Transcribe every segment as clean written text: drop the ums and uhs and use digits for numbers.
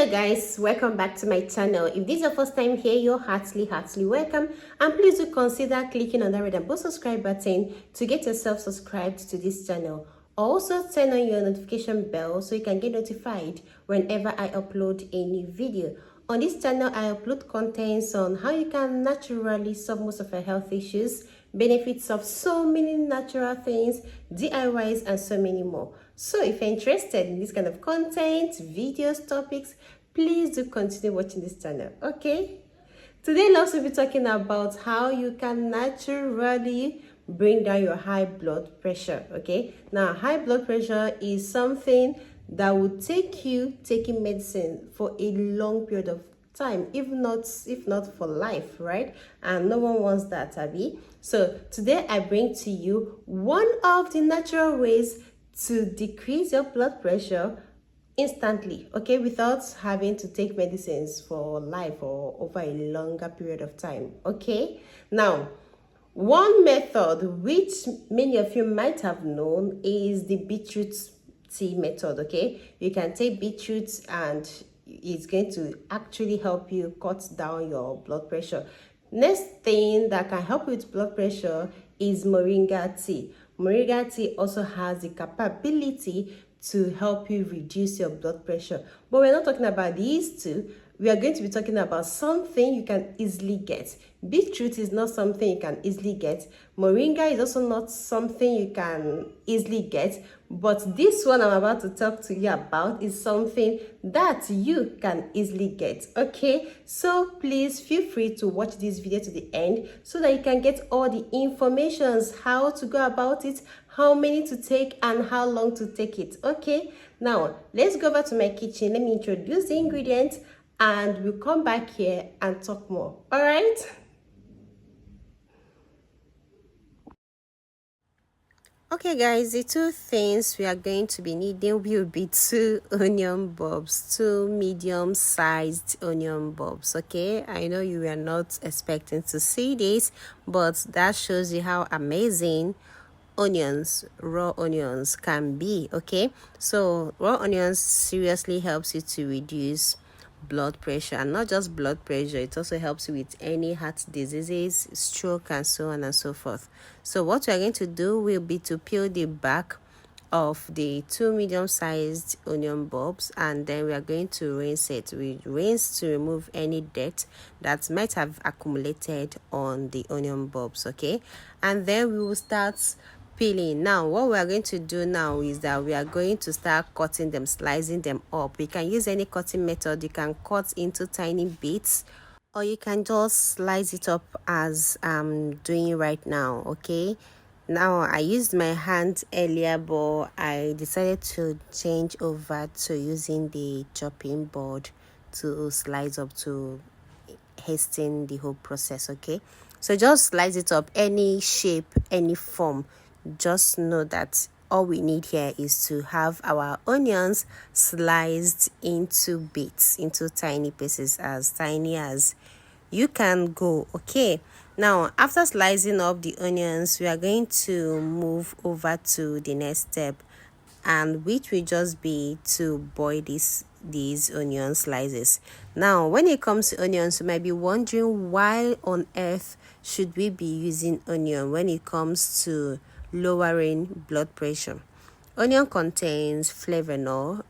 Hello guys, welcome back to my channel. If this is your first time here, you're heartily welcome, and please do consider clicking on that red and blue subscribe button to get yourself subscribed to this channel. Also turn on your notification bell so you can get notified whenever I upload a new video. On this channel, I upload contents on how you can naturally solve most of your health issues, benefits of so many natural things, DIYs, and so many more. So if you're interested in this kind of content, videos, topics, please do continue watching this channel, okay? Today, I'll also be talking about how you can naturally bring down your high blood pressure, okay? Now, high blood pressure is something that will take you taking medicine for a long period of time, if not for life, right? And no one wants that, Abby. So today I bring to you one of the natural ways to decrease your blood pressure instantly, okay, without having to take medicines for life or over a longer period of time, okay? Now, one method which many of you might have known is the beetroot tea method, okay? You can take beetroot and it's going to actually help you cut down your blood pressure. Next thing that can help with blood pressure is moringa tea. Moringa tea also has the capability to help you reduce your blood pressure. But we're not talking about these two. We are going to be talking about something you can easily get. Beetroot is not something you can easily get. Moringa is also not something you can easily get. But this one I'm about to talk to you about is something that you can easily get. Okay, so please feel free to watch this video to the end so that you can get all the informations, how to go about it, how many to take, and how long to take it. Okay, now let's go over to my kitchen. Let me introduce the ingredients and we'll come back here and talk more. All right. Okay guys, the two things we are going to be needing will be two onion bulbs, two medium-sized onion bulbs, okay? I know you were not expecting to see this, but that shows you how amazing onions, raw onions can be, okay? So raw onions seriously helps you to reduce blood pressure, and not just blood pressure, it also helps you with any heart diseases, stroke, and so on and so forth. So what we are going to do will be to peel the back of the two medium-sized onion bulbs, and then we are going to rinse it. We rinse to remove any dirt that might have accumulated on the onion bulbs, okay? And then we will start peeling. Now what we are going to do now is that we are going to start cutting them, slicing them up. You can use any cutting method. You can cut into tiny bits, or you can just slice it up as I'm doing right now, okay? Now I used my hand earlier, but I decided to change over to using the chopping board to slice up, to hasten the whole process, okay? So just slice it up any shape, any form. Just know that all we need here is to have our onions sliced into bits, into tiny pieces, as tiny as you can go, okay? Now after slicing up the onions, we are going to move over to the next step, and which will just be to boil these onion slices. Now when it comes to onions, you might be wondering why on earth should we be using onion when it comes to lowering blood pressure. Onion contains flavanol,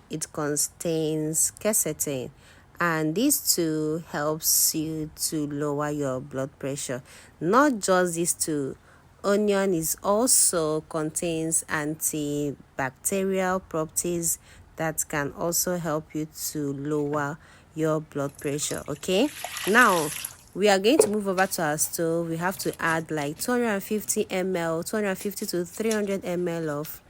it contains quercetin, and these two helps you to lower your blood pressure. Not just these two, onion is also contains antibacterial properties that can also help you to lower your blood pressure, okay? Now we are going to move over to our stove. We have to add like 250 ml, 250 to 300 ml of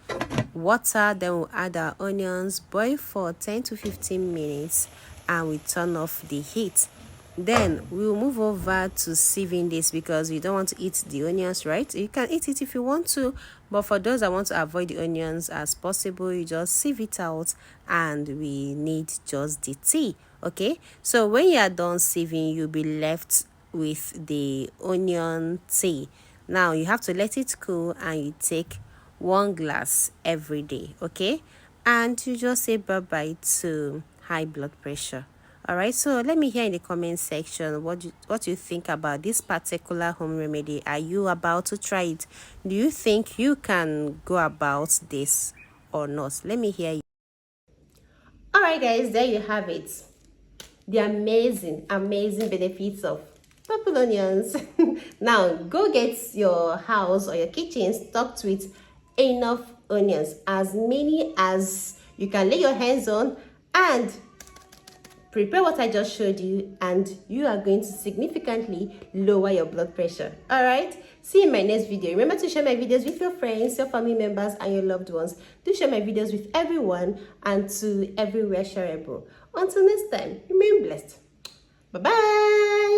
water. Then we'll add our onions, boil for 10 to 15 minutes, and we turn off the heat. Then we'll move over to sieving this, because you don't want to eat the onions, right? You can eat it if you want to, but for those that want to avoid the onions as possible, you just sieve it out, and we need just the tea, okay? So when you are done sieving, you'll be left with the onion tea. Now you have to let it cool, and you take 1 glass every day, okay? And you just say bye-bye to high blood pressure. All right, so let me hear in the comment section what you think about this particular home remedy. Are you about to try it? Do you think you can go about this or not? Let me hear you. All right, guys, there you have it. The amazing benefits of purple onions. Now, go get your house or your kitchen stocked with enough onions, as many as you can lay your hands on, and prepare what I just showed you, and you are going to significantly lower your blood pressure. All right, see you in my next video. Remember to share my videos with your friends, your family members, and your loved ones. Do share my videos with everyone and to everywhere shareable. Until next time, remain blessed. Bye bye.